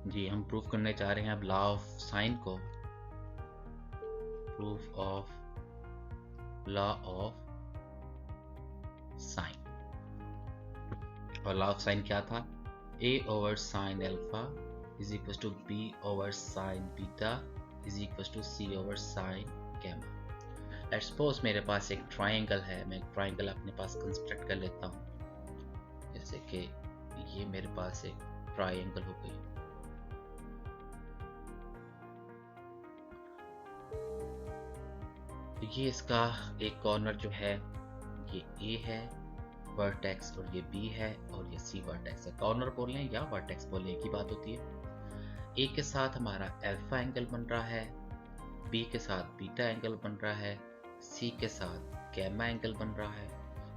जी, हम प्रूफ करने जा रहे हैं अब लॉ ऑफ साइन को। Proof of law of sine. और लॉ ऑफ साइन क्या था? a over sine alpha is equal to b over sine beta is equal to c over sine gamma. Let's suppose मेरे पास एक triangle है, मैं एक ट्राइंगल अपने पास कंस्ट्रक्ट कर लेता हूँ। जैसे कि ये मेरे पास एक ट्राइंगल हो गई। तो ये इसका एक कॉर्नर जो है ये A है वर्टेक्स, और ये B है, और ये C वर्टेक्स है। कॉर्नर बोलें या वर्टेक्स बोलें एक ही बात होती है। A के साथ हमारा अल्फा एंगल बन रहा है, B के साथ बीटा एंगल बन रहा है, C के साथ गैमा एंगल बन रहा है।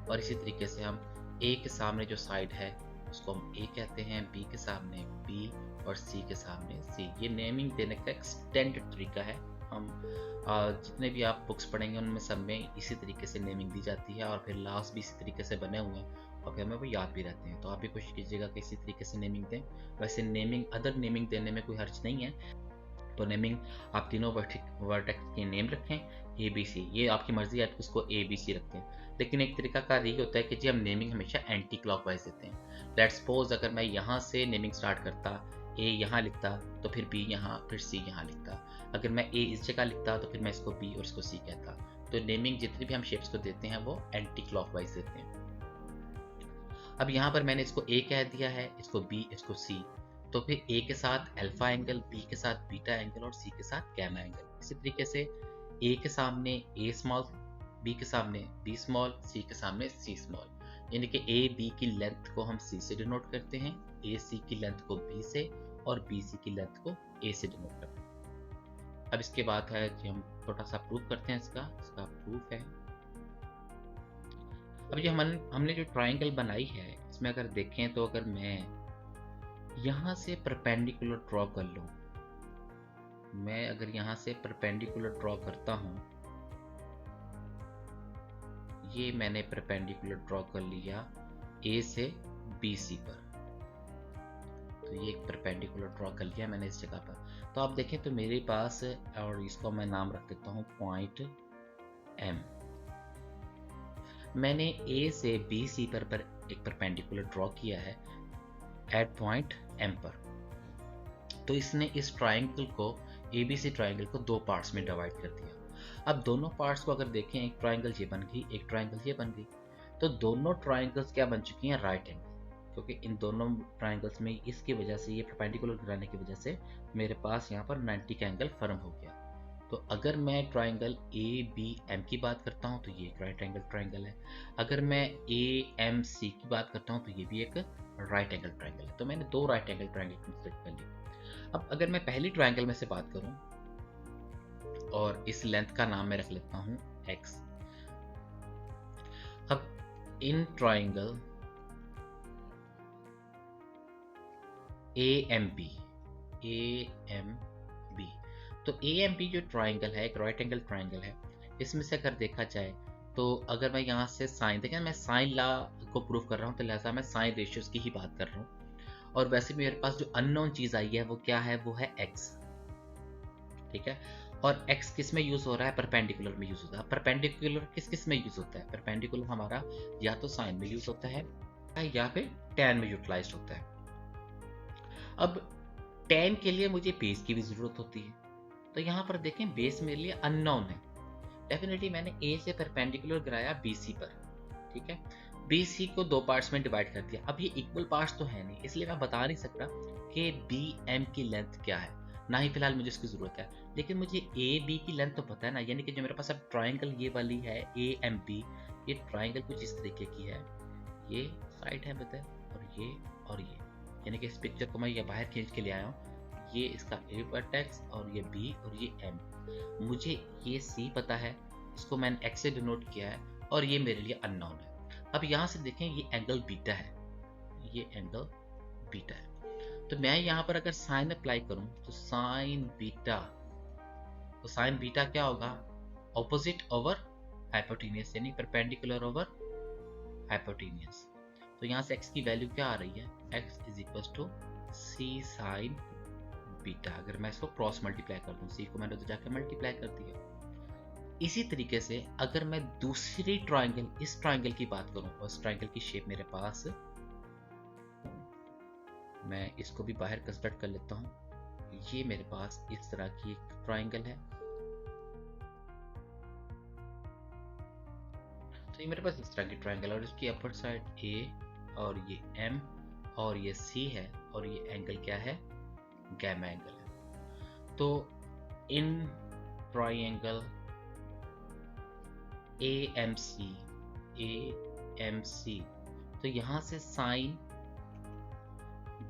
और इसी तरीके से हम A के सामने जो साइड है उसको हम A कहते हैं, B के सामने B और C के सामने C। ये नेमिंग देने का एक्सटेंडेड तरीका है। हम जितने भी आप बुक्स पढ़ेंगे उनमें सब में इसी तरीके से नेमिंग दी जाती है, और फिर लास्ट भी इसी तरीके से बने हुए हैं, और फिर हमें वो याद भी रहते हैं। तो आप भी कोशिश कीजिएगा कि इसी तरीके से नेमिंग दें। वैसे नेमिंग अदर नेमिंग देने में कोई हर्ज नहीं है। तो नेमिंग आप तीनों वर्टेक्स की नेम रखें ABC, ये आपकी मर्जी है, उसको ABC रखते हैं। लेकिन एक तरीका कार ये होता है कि जी हम नेमिंग हमेशा एंटी क्लॉकवाइज देते हैं। लेट्स सपोज अगर मैं यहाँ से नेमिंग स्टार्ट करता, A यहाँ लिखता तो फिर B यहाँ, फिर C यहाँ लिखता। अगर मैं A इस जगह लिखता तो फिर मैं इसको B और इसको C कहता। तो नेमिंग जितनी भी हम शेप्स को देते हैं वो एंटी क्लॉकवाइज देते हैं। अब यहाँ पर मैंने इसको A कह दिया है, इसको B, इसको C। तो फिर A के साथ अल्फा एंगल, B के साथ बीटा एंगल और C के साथ गैमा एंगल। इसी तरीके से A के सामने A स्मॉल, B के सामने B स्मॉल, C के सामने C स्मॉल। यानी कि A B की लेंथ को हम C से डिनोट करते हैं, A C की लेंथ को B से, और B C की लेंथ को A से डिनोट करते हैं। अब इसके बाद है कि हम छोटा सा प्रूफ करते हैं। इसका प्रूफ है। अब ये हमने जो ट्राइंगल बनाई है इसमें अगर देखें तो अगर मैं यहाँ से परपेंडिकुलर ड्रॉ कर लूँ, मैं अगर यहाँ से परपेंडिकुलर ड्रॉ करता हूँ, ये मैंने परपेंडिकुलर ड्रॉ कर लिया A से BC पर। तो ये एक परपेंडिकुलर ड्रॉ कर लिया मैंने इस जगह पर। तो आप देखें तो मेरे पास, और इसको मैं नाम रख देता हूँ पॉइंट M। मैंने A से BC पर एक परपेंडिकुलर ड्रॉ किया है एट पॉइंट M पर। तो इसने इस ट्राइंगल को, ABC ट्राइंगल को दो पार्ट्स में डिवाइड कर दिया। अब दोनों पार्ट्स को अगर देखें, एक ट्राइंगल ये बन गई, एक ट्राइंगल ये बन गई। तो दोनों ट्राइंगल्स क्या बन चुकी हैं? Right angle. क्योंकि इन दोनों ट्राइंगल्स में इसकी वजह से, ये परपेंडिकुलर गिराने की वजह से मेरे पास यहाँ पर 90 का एंगल फॉर्म हो गया। तो अगर मैं ट्राइंगल ABM की बात करता हूँ तो ये एक राइट एंगल ट्राइंगल है। अगर मैं AMC की बात करता हूँ तो ये भी एक राइट एंगल ट्राइंगल है। तो मैंने दो राइट एंगल ट्राइंगल कंसिडर कर लिए। अब अगर मैं पहली ट्राइंगल में से बात करूँ, और इस लेंथ का नाम मैं रख लेता हूँ X। अब इन ट्राइंगल AMB, तो AMB जो ट्राइंगल है एक राइट एंगल ट्राइंगल है। इसमें से अगर देखा जाए तो अगर मैं यहाँ से साइन, देखें मैं साइन लॉ को प्रूव कर रहा हूँ तो लिहाजा मैं साइन रेशियोज की ही बात कर रहा हूँ। और वैसे भी मेरे पास जो अननोन चीज़ आई है वो क्या है? वो है X। ठीक है। और X किस में यूज हो रहा है? परपेंडिकुलर में यूज होता है। परपेंडिकुलर किस किस में यूज होता है? परपेंडिकुलर हमारा या तो साइन में यूज होता है या फिर tan में यूटिलाइज होता है। अब tan के लिए मुझे बेस की भी जरूरत होती है। तो यहाँ पर देखें बेस मेरे लिए अननोन है। डेफिनेटली मैंने A से परपेंडिकुलर गिराया BC पर। ठीक है। BC को दो पार्ट्स में डिवाइड कर दिया। अब ये इक्वल पार्ट्स तो है नहीं, इसलिए मैं बता नहीं सकता कि BM की लेंथ क्या है, ना ही फिलहाल मुझे इसकी जरूरत है। लेकिन मुझे AB की लेंथ तो पता है ना। यानी कि जो मेरे पास अब ट्राइंगल ये वाली है AMB, ये ट्राइंगल कुछ इस तरीके की है। ये साइड है बताए, और ये यानी कि इस पिक्चर को मैं ये बाहर खींच के ले आया हूँ। ये इसका A वर्टेक्स और ये B और ये M। मुझे ये C पता है, इसको मैंने X से डिनोट किया है, और ये मेरे लिए अननोन है। अब यहाँ से देखें ये एंगल बीटा है, ये एंगल बीटा है। तो मैं यहाँ पर अगर साइन अप्लाई करूँ तो साइन बीटा क्या होगा? ऑपोजिट ओवर हाइपोटेन्यूस, यानी परपेंडिकुलर ओवर हाइपोटेन्यूस। तो यहाँ से x की वैल्यू क्या आ रही है? x is equal to C sine beta, अगर मैं इसको क्रॉस मल्टीप्लाई कर दूं, सी को मैंने तो जाके मल्टीप्लाई कर दिया। इसी तरीके से अगर मैं दूसरी ट्रायंगल, इस ट्रायंगल की बात करूं, और इस ट्रायंगल की शेप मेरे पास, मैं इसको भी बाहर कंस्ट्रक्ट कर लेता हूं। ये मेरे पास इस तरह की एक ट्रायंगल है, तो ये मेरे पास इस तरह की ट्रायंगल है और इसकी अपर साइड ए और ये एम और ये सी है और ये एंगल क्या है, गैमा एंगल है। तो इन ट्रायंगल AMC, तो यहां से साइन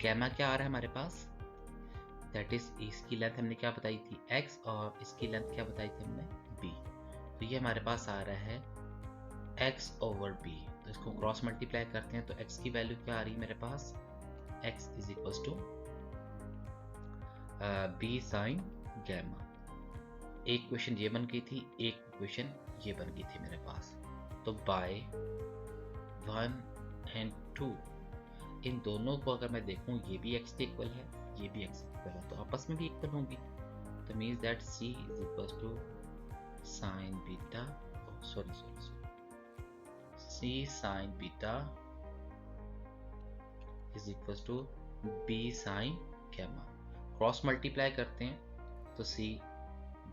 गैमा क्या आ रहा है हमारे पास, दैट इज इसकी लेंथ हमने क्या बताई थी x और इसकी लेंथ क्या बताई थी हमने b। तो ये हमारे पास आ रहा है x ओवर b। तो इसको क्रॉस मल्टीप्लाई करते हैं तो x की वैल्यू क्या आ रही है मेरे पास, x is equal to b sine gamma. एक क्वेश्चन ये बन गई थी, एक क्वेश्चन ये बन गई थी मेरे पास। तो बाय 1 and 2 इन दोनों को अगर मैं देखूं, ये भी x के इक्वल है, ये भी x के इक्वल है, तो आपस में भी इक्वल होंगी। तो means that c is equal to sine beta, sorry c sine beta is equal to b sine gamma. Cross multiply करते हैं तो c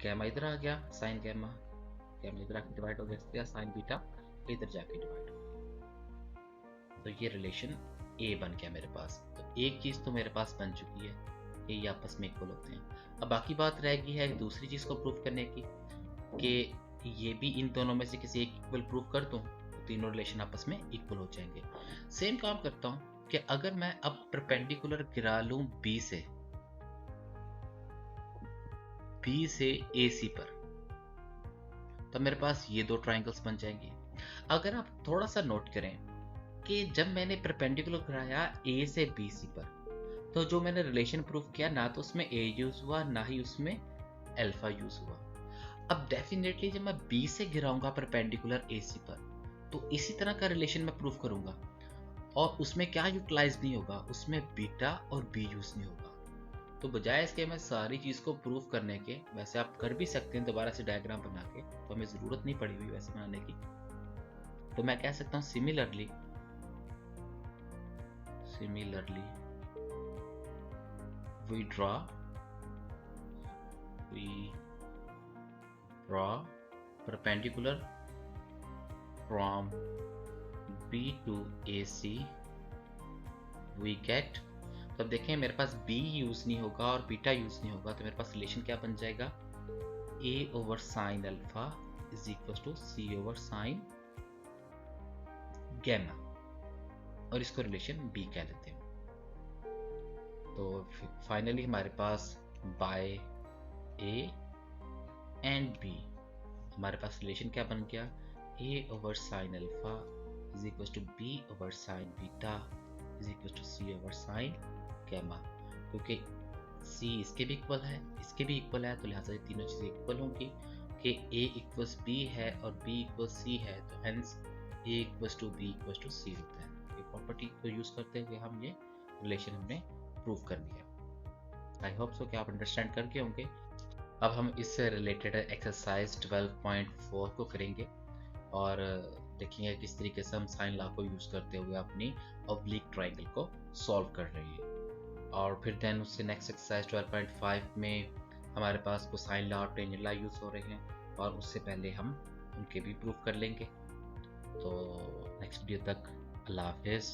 गैमा इधर आ गया, साइन गैमा, गैमा इधर आके डिवाइड हो गया, साइन बीटा इधर जाके डिवाइड हो गया। तो ये रिलेशन ए बन गया मेरे पास। तो एक चीज तो मेरे पास बन चुकी है, ये आपस में इक्वल होते हैं। अब बाकी बात रह गई है दूसरी चीज को प्रूव करने की, कि ये भी इन दोनों में से किसी एक इक्वल प्रूव कर दूं तो तीनों रिलेशन आपस में इक्वल हो जाएंगे। सेम काम करता हूं कि अगर मैं अब परपेंडिकुलर गिरा लूं बी से AC पर, तो मेरे पास ये दो ट्रायंगल्स बन जाएंगे। अगर आप थोड़ा सा नोट करें कि जब मैंने परपेंडिकुलर गिराया A से BC पर, तो जो मैंने रिलेशन प्रूफ किया ना तो उसमें A यूज हुआ ना ही उसमें अल्फा यूज हुआ। अब डेफिनेटली जब मैं B से गिराऊंगा परपेंडिकुलर AC पर, तो इसी तरह का रिलेशन मैं प्रूफ करूंगा और उसमें क्या यूटिलाइज नहीं होगा, उसमें बीटा और B यूज नहीं होगा। तो बजाय इसके मैं सारी चीज को प्रूफ करने के, वैसे आप कर भी सकते हैं दोबारा से डायग्राम बना के, तो हमें जरूरत नहीं पड़ी हुई वैसे बनाने की। तो मैं कह सकता हूं similarly we draw perpendicular from B to AC we get, तो अब देखें मेरे पास B यूज नहीं होगा और बीटा यूज नहीं होगा, तो मेरे पास रिलेशन क्या बन जाएगा, A over sine alpha is equal to C over sine gamma, और इसको रिलेशन B कह लेते हैं। तो फाइनली हमारे पास बाय A एंड B हमारे पास रिलेशन क्या बन गया, A over sine alpha is equal to B over sine beta is equal to C over sine gamma. क्योंकि C इसके भी इक्वल है, इसके भी इक्वल है, तो लिहाजा ये तीनों चीजें इक्वल होंगी कि A इक्वल्स B है और B इक्वल्स C है, तो hence A equals to B equals to C होता है। ये प्रॉपर्टी को यूज करते हुए हम ये रिलेशन हमने प्रूव कर लिया। आई होप सो कि आप अंडरस्टैंड करके होंगे। अब हम इससे रिलेटेड एक्सरसाइज 12.4 को करेंगे और देखेंगे किस तरीके से हम साइन लॉ को यूज करते हुए अपनी ऑब्लिक ट्रायंगल को सॉल्व कर रहे हैं। और फिर देन उससे नेक्स्ट एक्सरसाइज 12.5 में हमारे पास कोसाइन लॉ और टेंजेंट लॉ यूज हो रहे हैं और उससे पहले हम उनके भी प्रूफ कर लेंगे। तो नेक्स्ट वीडियो तक अल्लाह हाफिज़।